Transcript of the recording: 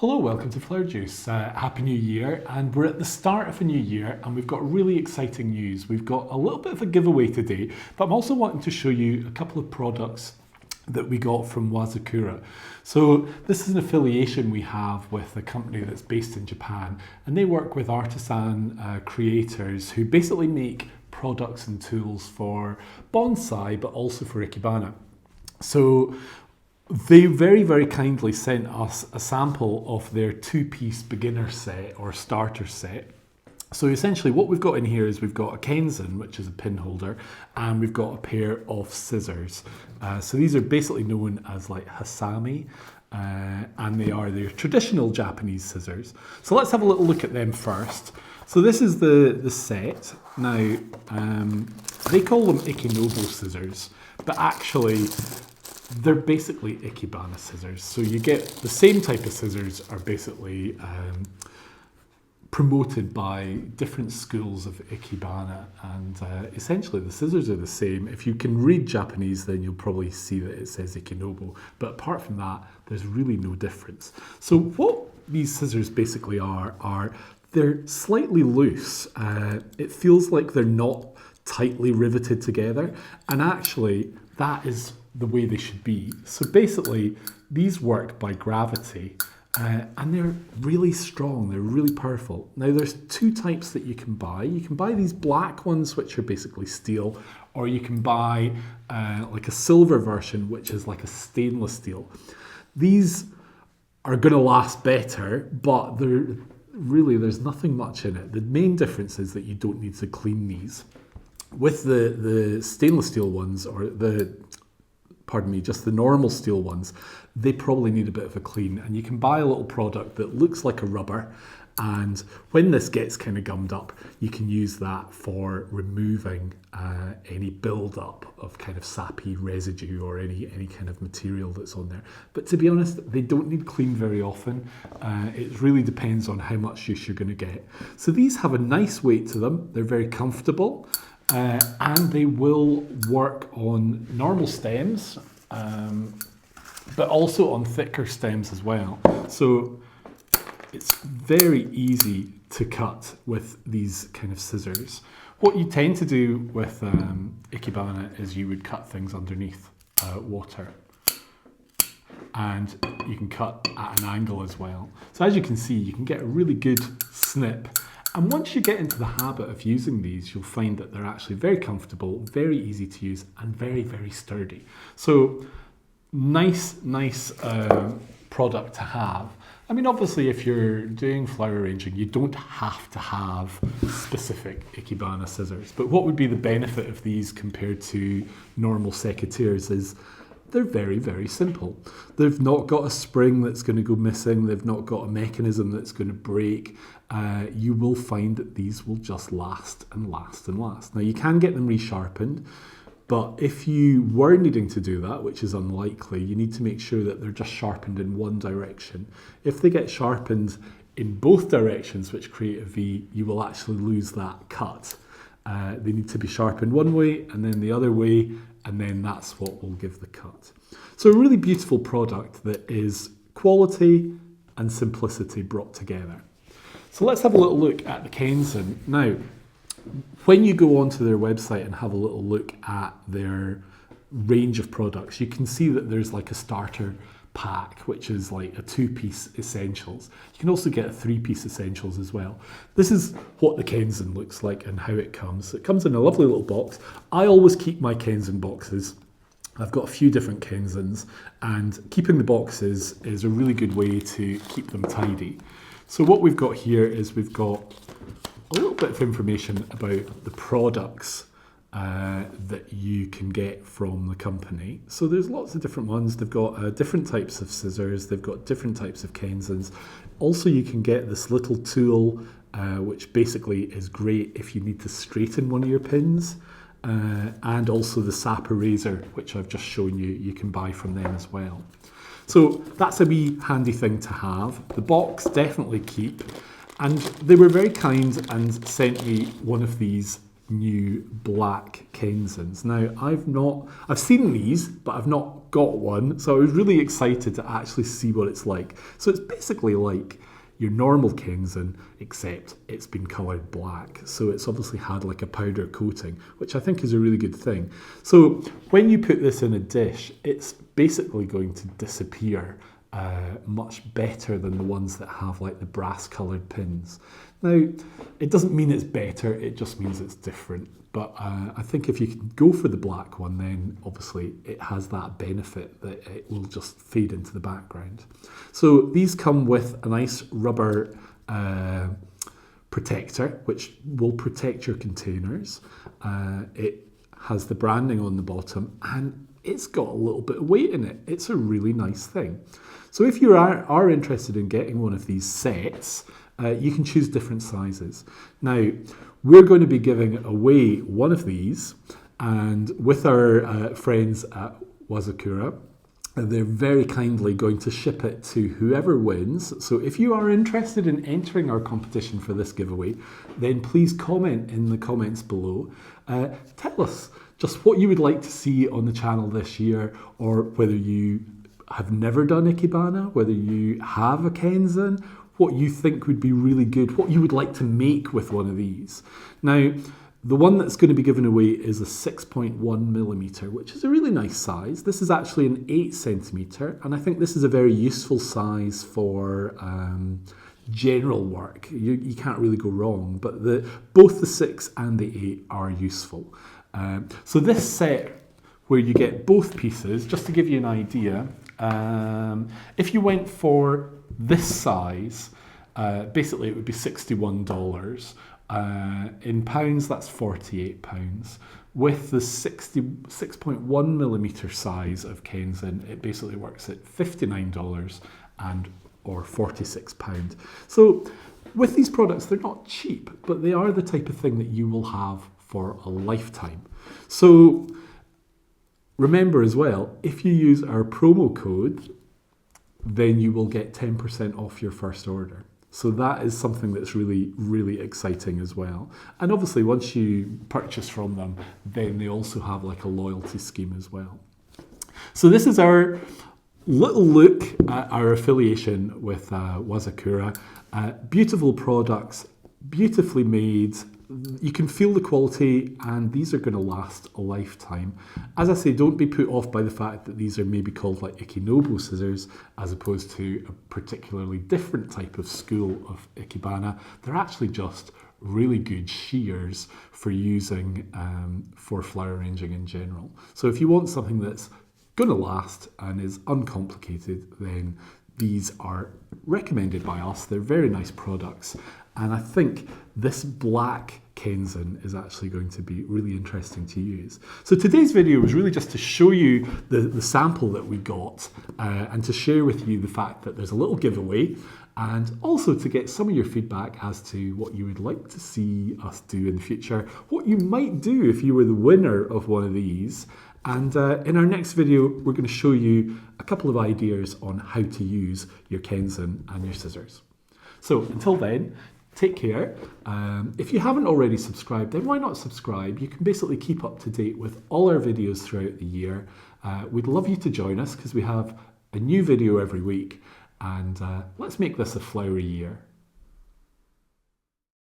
Hello, welcome to Flower Juice. Happy New Year, and we're at the start of a new year and we've got really exciting news. We've got a little bit of a giveaway today, but I'm also wanting to show you a couple of products that we got from Wazakura. So this is an affiliation we have with a company that's based in Japan, and they work with artisan creators who basically make products and tools for bonsai, but also for ikebana. So they very, very kindly sent us a sample of their two-piece beginner set or starter set. So essentially what we've got in here is we've got a Kenzan, which is a pin holder, and we've got a pair of scissors. So these are basically known as like hasami, and they are their traditional Japanese scissors. So let's have a little look at them first. So this is the set. Now, they call them ikenobo scissors, but actually they're basically ikebana scissors. So you get the same type of scissors are basically promoted by different schools of ikebana, and essentially the scissors are the same. If you can read Japanese, then you'll probably see that it says ikenobo, but apart from that, there's really no difference. So what these scissors basically are they're slightly loose. It feels like they're not tightly riveted together, and actually that is the way they should be. So basically these work by gravity, and they're really strong, they're really powerful. Now there's two types that you can buy. You can buy these black ones, which are basically steel, or you can buy like a silver version, which is like a stainless steel. These are going to last better, but there's nothing much in it. The main difference is that you don't need to clean these. With the stainless steel ones, or just the normal steel ones, they probably need a bit of a clean, and you can buy a little product that looks like a rubber, and when this gets kind of gummed up, you can use that for removing any build-up of kind of sappy residue or any kind of material that's on there. But to be honest, they don't need clean very often. It really depends on how much use you're going to get. So these have a nice weight to them, they're very comfortable. And they will work on normal stems, but also on thicker stems as well. So it's very easy to cut with these kind of scissors. What you tend to do with ikebana is you would cut things underneath water. And you can cut at an angle as well. So as you can see, you can get a really good snip. And once you get into the habit of using these, you'll find that they're actually very comfortable, very easy to use, and very, very sturdy. So nice product to have. I mean, obviously, if you're doing flower arranging, you don't have to have specific ikebana scissors. But what would be the benefit of these compared to normal secateurs is they're very, very simple. They've not got a spring that's going to go missing. They've not got a mechanism that's going to break. You will find that these will just last and last and last. Now, you can get them resharpened, but if you were needing to do that, which is unlikely, you need to make sure that they're just sharpened in one direction. If they get sharpened in both directions, which create a V, you will actually lose that cut. They need to be sharpened one way and then the other way, and then that's what will give the cut. So a really beautiful product that is quality and simplicity brought together. So let's have a little look at the Kenzan. Now, when you go onto their website and have a little look at their range of products, you can see that there's like a starter pack, which is like a two-piece essentials. You can also get a three-piece essentials as well. This is what the Kenzan looks like and how it comes. It comes in a lovely little box. I always keep my Kenzan boxes. I've got a few different Kenzans, and keeping the boxes is a really good way to keep them tidy. So what we've got here is we've got a little bit of information about the products that you can get from the company. So there's lots of different ones. They've got different types of scissors. They've got different types of Kenzans. Also, you can get this little tool, which basically is great if you need to straighten one of your pins. And also the sap eraser, which I've just shown you, you can buy from them as well. So that's a wee handy thing to have. The box, definitely keep. And they were very kind and sent me one of these new black Kenzans. Now, I've seen these, but I've not got one, so I was really excited to actually see what it's like. So it's basically like your normal Kenzan, except it's been coloured black. So it's obviously had like a powder coating, which I think is a really good thing. So when you put this in a dish, it's basically going to disappear much better than the ones that have like the brass coloured pins. Now, it doesn't mean it's better, it just means it's different. But I think if you can go for the black one, then obviously it has that benefit that it will just fade into the background. So these come with a nice rubber protector, which will protect your containers. It has the branding on the bottom, and it's got a little bit of weight in it. It's a really nice thing. So if you are interested in getting one of these sets, you can choose different sizes. Now, we're going to be giving away one of these, and with our friends at Wazakura, they're very kindly going to ship it to whoever wins. So if you are interested in entering our competition for this giveaway, then please comment in the comments below. Tell us just what you would like to see on the channel this year, or whether you have never done Ikebana, whether you have a Kenzan, what you think would be really good, what you would like to make with one of these. Now, the one that's going to be given away is a 6.1mm, which is a really nice size. This is actually an 8cm, and I think this is a very useful size for general work. You can't really go wrong, but both the 6 and the 8 are useful. So this set, where you get both pieces, just to give you an idea, if you went for this size, basically it would be $61. In pounds, that's £48. With the 6.1mm size of Kenzan, it basically works at $59 or £46. So with these products, they're not cheap, but they are the type of thing that you will have for a lifetime. So remember as well, if you use our promo code, then you will get 10% off your first order. So that is something that's really, really exciting as well. And obviously, once you purchase from them, then they also have like a loyalty scheme as well. So this is our little look at our affiliation with Wazakura. Beautiful products, beautifully made. You can feel the quality, and these are going to last a lifetime. As I say, don't be put off by the fact that these are maybe called like Ikenobo scissors as opposed to a particularly different type of school of Ikebana. They're actually just really good shears for using for flower arranging in general. So if you want something that's going to last and is uncomplicated, then these are recommended by us. They're very nice products. And I think this black Kenzan is actually going to be really interesting to use. So today's video was really just to show you the sample that we got and to share with you the fact that there's a little giveaway, and also to get some of your feedback as to what you would like to see us do in the future, what you might do if you were the winner of one of these. And in our next video, we're going to show you a couple of ideas on how to use your Kenzan and your scissors. So until then, take care. If you haven't already subscribed, then why not subscribe? You can basically keep up to date with all our videos throughout the year. We'd love you to join us because we have a new video every week, and let's make this a flowery year.